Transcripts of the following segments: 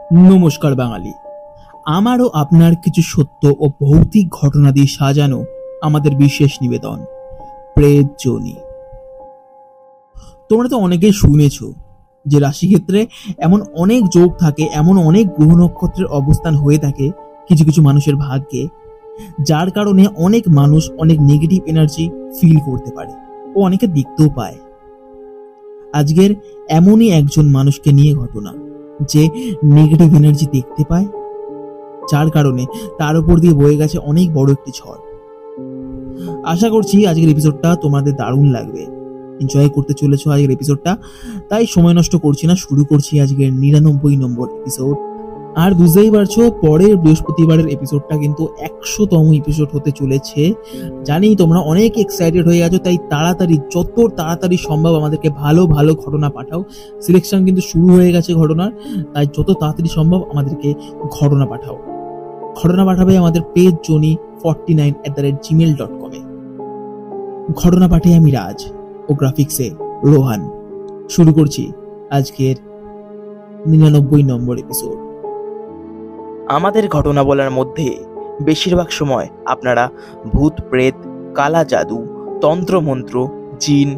নমস্কার বাঙালি। আমারও আপনার কিছু সত্য ও ভৌতিক ঘটনা দিয়ে সাজানো আমাদের বিশেষ নিবেদন প্রেত জনি। তোমরা তো অনেকেই শুনেছো যে রাশিক্ষেত্রে এমন অনেক যোগ থাকে, এমন অনেক গ্রহ নক্ষত্রের অবস্থান হয়ে থাকে কিছু কিছু মানুষের ভাগ্যে, যার কারণে অনেক মানুষ অনেক নেগেটিভ এনার্জি ফিল করতে পারে ও অনেকে দেখতেও পায়। আজকের এমনই একজন মানুষকে নিয়ে ঘটনা, যে নেগেটিভ এনার্জি দেখতে পায়, যার কারণে তার উপর দিয়ে বয়ে গেছে অনেক বড় একটি ঝড়। আশা করছি আজকের এপিসোডটা তোমাদের দারুণ লাগবে, এনজয় করতে চলেছো আজকের এপিসোডটা। তাই সময় নষ্ট করছি না, শুরু করছি আজকের 99 নম্বর এপিসোড। আর বুঝতেই পারছো, পরের বৃহস্পতিবারের এপিসোডটা কিন্তু 100তম এপিসোড হতে চলেছে। জানি তোমরা অনেক এক্সাইটেড হয়ে আছো, তাই তাড়াতাড়ি, যত তাড়াতাড়ি সম্ভব আমাদেরকে ভালো ভালো ঘটনা পাঠাও। সিলেকশন কিন্তু শুরু হয়ে গেছে ঘটনার, তাই যত তাড়াতাড়ি সম্ভব আমাদেরকে ঘটনা পাঠাও। ঘটনা পাঠাবে আমাদের পেজ জনি 49@gmail.com এ। ঘটনা পাঠিয়ে আমি রাজ ও গ্রাফিক্সে রোহান। শুরু করছি আজকের 99 নম্বর এপিসোড। আমাদের ঘটনা বলার মধ্যে বেশিরভাগ সময় আপনারা ভূত প্রেত, কালা জাদু, তন্ত্রমন্ত্র, জিন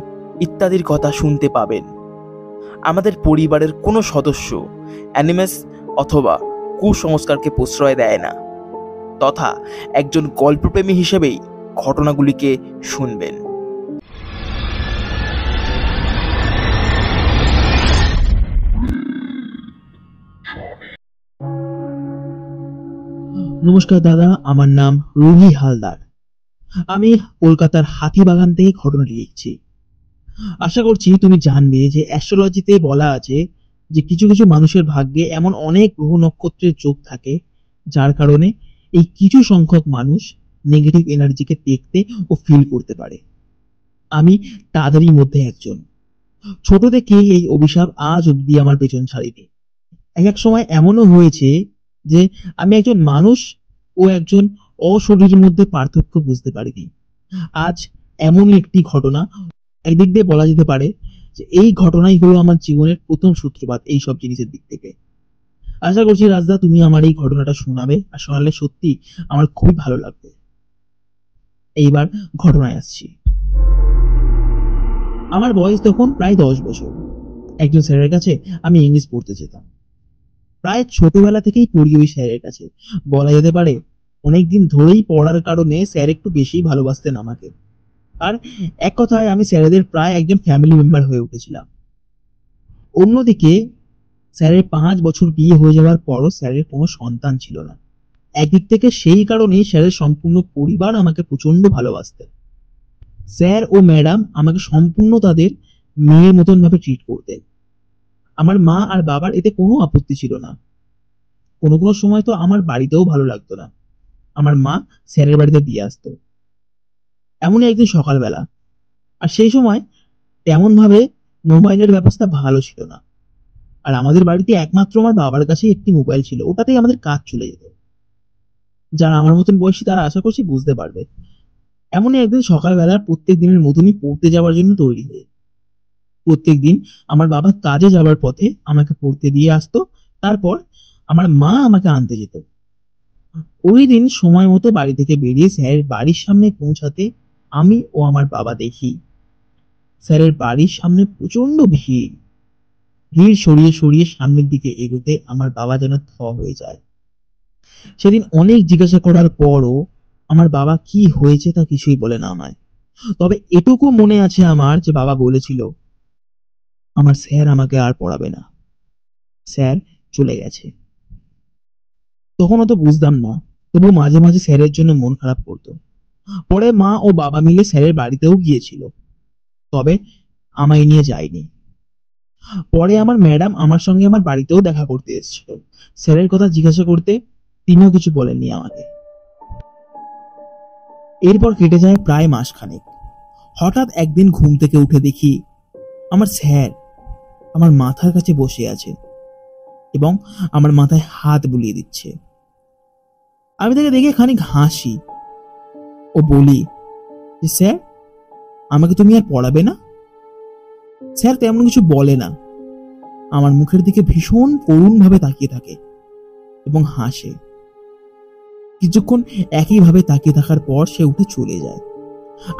ইত্যাদির কথা শুনতে পাবেন। আমাদের পরিবারের কোনো সদস্য অ্যানিমেস অথবা কুসংস্কারকে প্রশ্রয় দেয় না, তথা একজন গল্পপ্রেমী হিসেবেই ঘটনাগুলিকে শুনবেন। নমস্কার দাদা, আমার নাম রুহি হালদার। আমি কলকাতার হাতিবাগান থেকে ঘটনাটি লিখছি। আশা করছি তুমি জানবে যে অ্যাস্ট্রোলজিতে বলা আছে যে কিছু কিছু মানুষের ভাগ্যে এমন অনেক গ্রহ নক্ষত্রের যোগ থাকে, যার কারণে এই কিছু সংখ্যক মানুষ নেগেটিভ এনার্জিকে দেখতে ও ফিল করতে পারে। আমি তাদেরই মধ্যে একজন। ছোট থেকে এই অভিশাপ আজ অব্দি আমার পেছন ছাড়েনি। এক সময় এমনও হয়েছে যে আমি একজন মানুষ ও একজন অশরীরের মধ্যে পার্থক্য বুঝতে পারিনি। আজ এমনই একটি ঘটনা, একদিক দিয়ে বলা যেতে পারে যে এই ঘটনাই হলো আমার জীবনের প্রথম সূত্রপাত এইসব জিনিসের দিক থেকে। আশা করছি রাজদা তুমি আমার এই ঘটনাটা শোনাবে, আর শোনালে সত্যি আমার খুবই ভালো লাগবে। এইবার ঘটনায় আসছি। আমার বয়স তখন প্রায় 10 বছর। একজন স্যারের কাছে আমি ইংলিশ পড়তে যেতাম। প্রায় ছোটবেলা থেকেই পড়ি ওই স্যারের কাছে। বলা যেতে পারে অনেকদিন ধরেই পড়ার কারণে স্যার একটু বেশি ভালোবাসতেন আমাকে। আর এক কথায় আমি স্যারেদের প্রায় একজন ফ্যামিলি মেম্বার হয়ে উঠেছিলাম। অন্যদিকে স্যারের 5 বছর বিয়ে হয়ে যাওয়ার পরও স্যারের কোনো সন্তান ছিল না। একদিক থেকে সেই কারণেই স্যারের সম্পূর্ণ পরিবার আমাকে প্রচন্ড ভালোবাসতেন। স্যার ও ম্যাডাম আমাকে সম্পূর্ণ তাদের মেয়ের মতন ভাবে ট্রিট করতেন। আমার মা আর বাবার এতে কোনো আপত্তি ছিল না। কোনো কোনো সময় তো আমার বাড়িতেও ভালো লাগতো না, আমার মা স্যারের বাড়িতে দিয়ে আসতো। এমনই একদিন সকালবেলা, আর সেই সময় তেমন ভাবে মোবাইলের ব্যবস্থা ভালো ছিল না, আর আমাদের বাড়িতে একমাত্র আমার বাবার কাছে একটি মোবাইল ছিল, ওটাতেই আমাদের কাজ চলে যেত। যারা আমার মতন বয়সী তারা আশা করছি বুঝতে পারবে। এমনই একদিন সকালবেলা প্রত্যেক দিনের মতনই পড়তে যাওয়ার জন্য তৈরি হয়ে, প্রত্যেক দিন আমার বাবা কাজে যাওয়ার পথে আমাকে পড়তে দিয়ে আসতো, তারপর আমার মা আমাকে আনতে যেত। ওই দিন সময় মতো বাড়ি থেকে বেরিয়ে স্যারের বাড়ির সামনে পৌঁছাতে আমি ও আমার বাবা দেখি স্যারের বাড়ির সামনে প্রচন্ড ভিড়। ভিড় সরিয়ে সরিয়ে সামনের দিকে এগোতে আমার বাবা যেন থ হয়ে যায়। সেদিন অনেক জিজ্ঞাসা করার পরও আমার বাবা কি হয়েছে তা কিছুই বলে না আমায়। তবে এটুকু মনে আছে আমার যে বাবা বলেছিল আমার স্যার আমাকে আর পড়াবে না, স্যার চলে গেছে। তখন অত বুঝতাম না, তবু মাঝে মাঝে স্যারের জন্য মন খারাপ করতো। পরে মা ও বাবা মিলে স্যারের বাড়িতেও গিয়েছিল, তবে আমায় নিয়ে যায়নি। পরে আমার ম্যাডাম আমার সঙ্গে আমার বাড়িতেও দেখা করতে এসেছিল। স্যারের কথা জিজ্ঞাসা করতে তিনিও কিছু বলেননি আমাকে। এরপর কেটে যায় প্রায় মাসখানেক। হঠাৎ একদিন ঘুম থেকে উঠে দেখি আমার স্যার আমার মাথার কাছে বসে আছে এবং আমার মাথায় হাত বুলিয়ে দিচ্ছে। আমি তাকে দেখে খানিক হাসি ও বলি যে স্যার আমাকে তুমি আর পড়াবে না? স্যার তেমন কিছু বলে না, আমার মুখের দিকে ভীষণ করুণ ভাবে তাকিয়ে থাকে এবং হাসে। কিছুক্ষণ একইভাবে তাকিয়ে থাকার পর সে উঠে চলে যায়।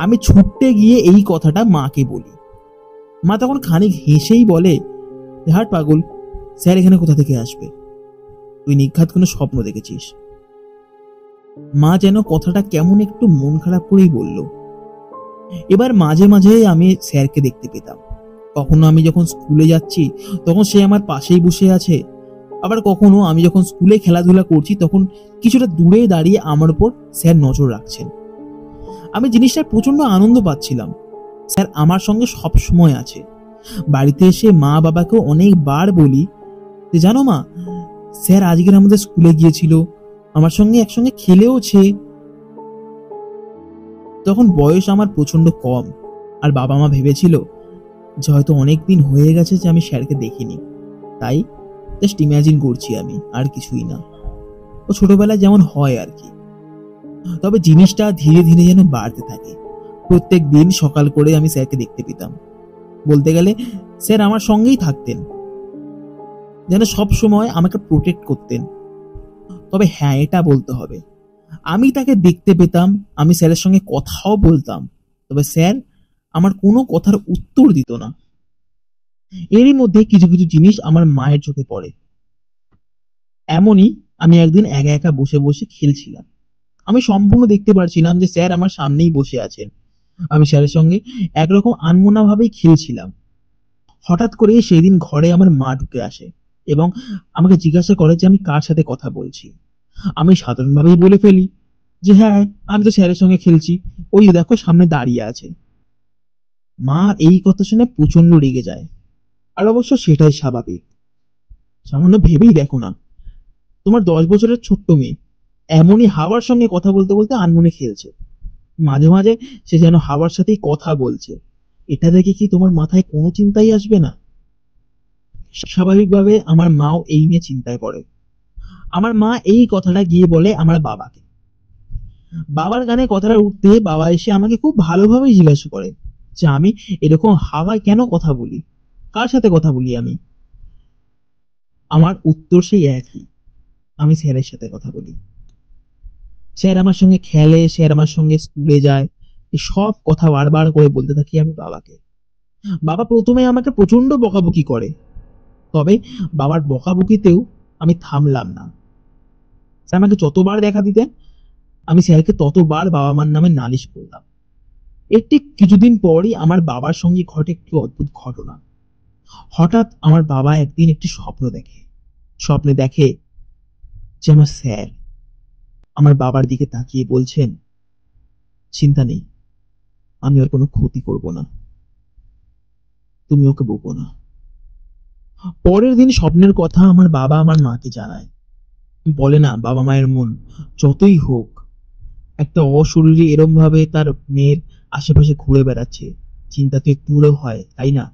আমি ছুটতে গিয়ে এই কথাটা মাকে বলি। মা তখন খানিক হেসেই বলে, হাট পাগল, স্যার এখানে কোথা থেকে আসবে? তুই নিঘাত কোনো স্বপ্ন দেখেছিস। মা যেন কথাটা কেমন একটু মন খারাপ করেই বলল। এবার মাঝে মাঝে আমি স্যারকে দেখতে পেতাম। কখনো আমি যখন স্কুলে যাচ্ছি তখন সে আমার পাশেই বসে আছে, আবার কখনো আমি যখন স্কুলে খেলাধুলা করছি তখন কিছুটা দূরে দাঁড়িয়ে আমার উপর স্যার নজর রাখছেন। আমি জিনিসটার প্রচন্ড আনন্দ পাচ্ছিলাম। স্যার আমার সঙ্গে সব সময় আছে। বাড়িতে এসে মা বাবাকেও অনেকবার বলি যে, জানো মা, স্যার আজকের আমাদের স্কুলে গিয়েছিল, আমার সঙ্গে একসঙ্গে খেলেওছে। তখন বয়স আমার প্রচন্ড কম, আর বাবা মা ভেবেছিল যে হয়তো অনেকদিন হয়ে গেছে যে আমি স্যারকে দেখিনি, তাই জাস্ট ইমাজিন করছি আমি, আর কিছুই না। ও ছোটবেলায় যেমন হয় আর কি। তবে জিনিসটা ধীরে ধীরে যেন বাড়তে থাকে। প্রত্যেক দিন সকাল করে আমি স্যারকে দেখতে পেতাম। বলতে গেলে স্যার আমার সঙ্গেই থাকতেন, যেন সব সময় আমাকে প্রোটেক্ট করতেন। তবে হ্যাঁ, এটা বলতে হবে, আমি তাকে দেখতে পেতাম, আমি স্যারের সঙ্গে কথাও বলতাম, তবে স্যার আমার কোনো কথার উত্তর দিত না। এরই মধ্যে কিছু কিছু জিনিস আমার মায়ের চোখে পড়ে। এমনই আমি একদিন একা একা বসে বসে খেলছিলাম। আমি সম্পূর্ণ দেখতে পারছিলাম যে স্যার আমার সামনেই বসে আছেন। আমি স্যারের সঙ্গে একরকম আনমনা ভাবেই খেলছিলাম। হঠাৎ করে সেদিন ঘরে আমার মা ঢুকে আসে এবং আমাকে জিজ্ঞাসা করে যে আমি কার সাথে কথা বলছি। আমি সাধারণভাবেই বলে ফেলি যে হ্যাঁ, আমি তো স্যারের সঙ্গে খেলছি, ওই দেখো সামনে দাঁড়িয়ে আছে। মা এই কথা শুনে প্রচন্ড রেগে যায়, আর অবশ্য সেটাই স্বাভাবিক। সামান্য ভেবেই দেখো না, তোমার 10 বছরের ছোট্ট মেয়ে এমনই হাওয়ার সঙ্গে কথা বলতে বলতে আনমনে খেলছে। মাঝে মাঝে সে যেন হাওয়ার সাথেই কথা বলছে। এটা দেখে কি তোমার মাথায় কোনো চিন্তাই আসবে না? স্বাভাবিকভাবে আমার মাও এই নিয়ে চিন্তায় পড়ে। আমার মা এই কথাটা গিয়ে বলে আমার বাবাকে। বাবার গানে কথাটা উঠতে বাবা এসে আমাকে খুব ভালোভাবে জিজ্ঞাসা করে যে আমি এরকম হাওয়ায় কেন কথা বলি, কার সাথে কথা বলি আমি। আমার উত্তর সেই একই, আমি স্যারের সাথে কথা বলি। স্যার আমার সঙ্গে খেলে, স্যার আমার সঙ্গে স্কুলে যায়, এই সব কথা বারবার করে বলতে থাকি আমি বাবাকে। বাবা প্রথমে আমাকে প্রচন্ড বকাবকি করে, তবে বাবার বকাবকিতেও আমি থামলাম না। স্যার আমাকে যতবার দেখা দিতেন আমি স্যারকে ততবার বাবা মার নামে নালিশ করলাম। এর ঠিক কিছুদিন পরই আমার বাবার সঙ্গে ঘটে একটি অদ্ভুত ঘটনা। হঠাৎ আমার বাবা একদিন একটি স্বপ্ন দেখে। স্বপ্নে দেখে যে আমার স্যার আমার বাবার দিকে তাকিয়ে বলছেন, চিন্তা নেই, আমি ওর কোনো ক্ষতি করব না, তুমি ওকে বকো না। পরের দিন স্বপ্নের কথা আমার বাবা আমার মাকে জানায়। বলে না, বাবা মায়ের মন যতই হোক, একটা অশরীরী এরম ভাবে তার মেয়ের আশেপাশে ঘুরে বেড়াচ্ছে, চিন্তা তো একটু হলেও হয়, তাই না?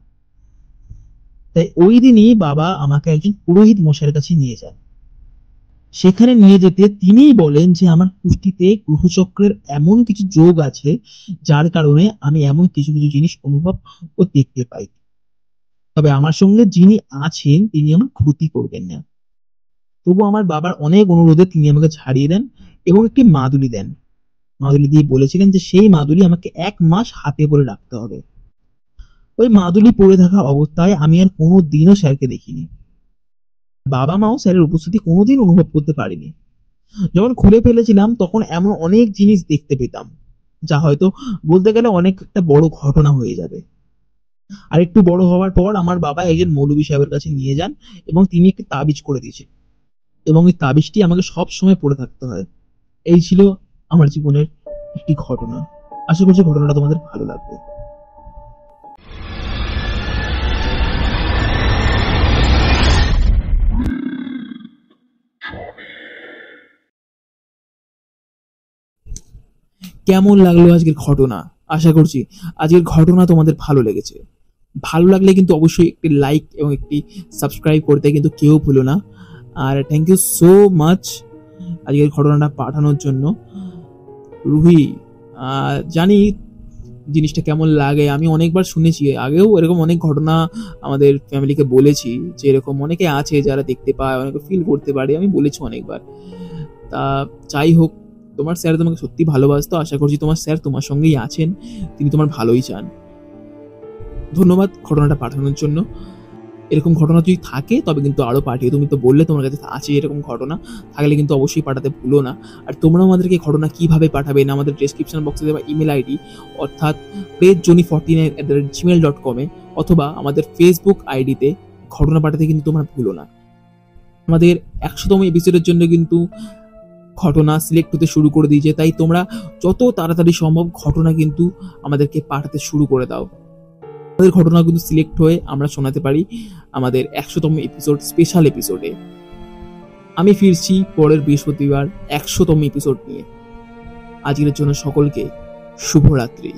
তাই ওই দিনই বাবা আমাকে একজন পুরোহিত মশাইয়ের কাছে নিয়ে যায়। সেখানে নিয়ে যেতে তিনিই বলেন যে আমার কুষ্টিতে গ্রহচক্রের এমন কিছু যোগ আছে যার কারণে আমি এমন কিছু কিছু জিনিস অনুভব ও দেখতে পাই। তবে আমার সঙ্গে যিনি আছেন তিনি আমার ক্ষতি করবেন না। তবু আমার বাবার অনেক অনুরোধে তিনি আমাকে ছাড়িয়ে দেন এবং একটি মাদুলি দেন। মাদুলি দিয়ে বলেছিলেন যে সেই মাদুলি আমাকে 1 মাস হাতে করে রাখতে হবে। ওই মাদুলি পরে থাকা অবস্থায় আমি আর কোনোদিনও স্যারকে দেখিনি। বাবা মাও স্যারের উপস্থিতি কোনোদিন অনুভব করতে পারেনি। যখন খুলে ফেলেছিলাম তখন এমন অনেক জিনিস দেখতে পেতাম যা হয়তো বলতে গেলে অনেক একটা বড় ঘটনা হয়ে যাবে। আর একটু বড় হওয়ার পর আমার বাবা একজন মৌলভী সাহেবের কাছে নিয়ে যান এবং তিনি একটি তাবিজ করে দিয়েছেন এবং এই তাবিজটি আমাকে সব সময় পড়ে থাকতে হয়। এই ছিল আমার জীবনের একটি ঘটনা। আশা করছি ঘটনাটা তোমাদের ভালো লাগবে। কেমন লাগলো আজকের ঘটনা? আশা করছি আজকের ঘটনা তোমাদের ভালো লেগেছে। ভালো লাগলে কিন্তু অবশ্যই একটি লাইক এবং একটি সাবস্ক্রাইব করতে কিন্তু কেউ ভুলো না। আর থ্যাংক ইউ সো মাচ আজকের ঘটনাটা পাঠানোর জন্য। রুহি, জানি জিনিসটা কেমন লাগে। আমি অনেকবার শুনেছি, আগেও এরকম অনেক ঘটনা আমাদের ফ্যামিলিকে বলেছি যে এরকম অনেকে আছে যারা দেখতে পায়, অনেকে ফিল করতে পারে, আমি বলেছি অনেকবার। তা যাই হোক, তোমার স্যার তোমাকে সত্যি ভালোবাসতো, আশা করছি তোমার স্যার তোমার সঙ্গেই আছেন, তিনি তোমার ভালোই চান। ধন্যবাদ ঘটনাটা পাঠানোর জন্য। এরকম ঘটনা যদি থাকে তবে কিন্তু আরো পাঠিয়ে, তুমি তো বললে তোমার কাছে আছে এরকম ঘটনা, থাকলে কিন্তু অবশ্যই পাঠাতে ভুলো না। আর তোমরা আমাদেরকে ঘটনা কিভাবে পাঠাবে না, আমাদের ডেসক্রিপশন বক্সে দেওয়া ইমেল আইডি অর্থাৎ pagejoni49@gmail.com অথবা আমাদের ফেসবুক আইডিতে ঘটনা পাঠাতে কিন্তু তোমরা ভুলো না। আমাদের 100তম এপিসোডের জন্য কিন্তু ঘটনা সিলেক্ট হতে শুরু করে দিয়েছে, তাই তোমরা যত তাড়াতাড়ি সম্ভব ঘটনা কিন্তু আমাদেরকে পাঠাতে শুরু করে দাও। আমাদের ঘটনা কিন্তু সিলেক্ট হয়ে আমরা শোনাতে পারি আমাদের 100তম এপিসোড স্পেশাল এপিসোডে। আমি ফিরছি পরের বৃহস্পতিবার 100তম এপিসোড নিয়ে। আজকের জন্য সকলকে শুভরাত্রি।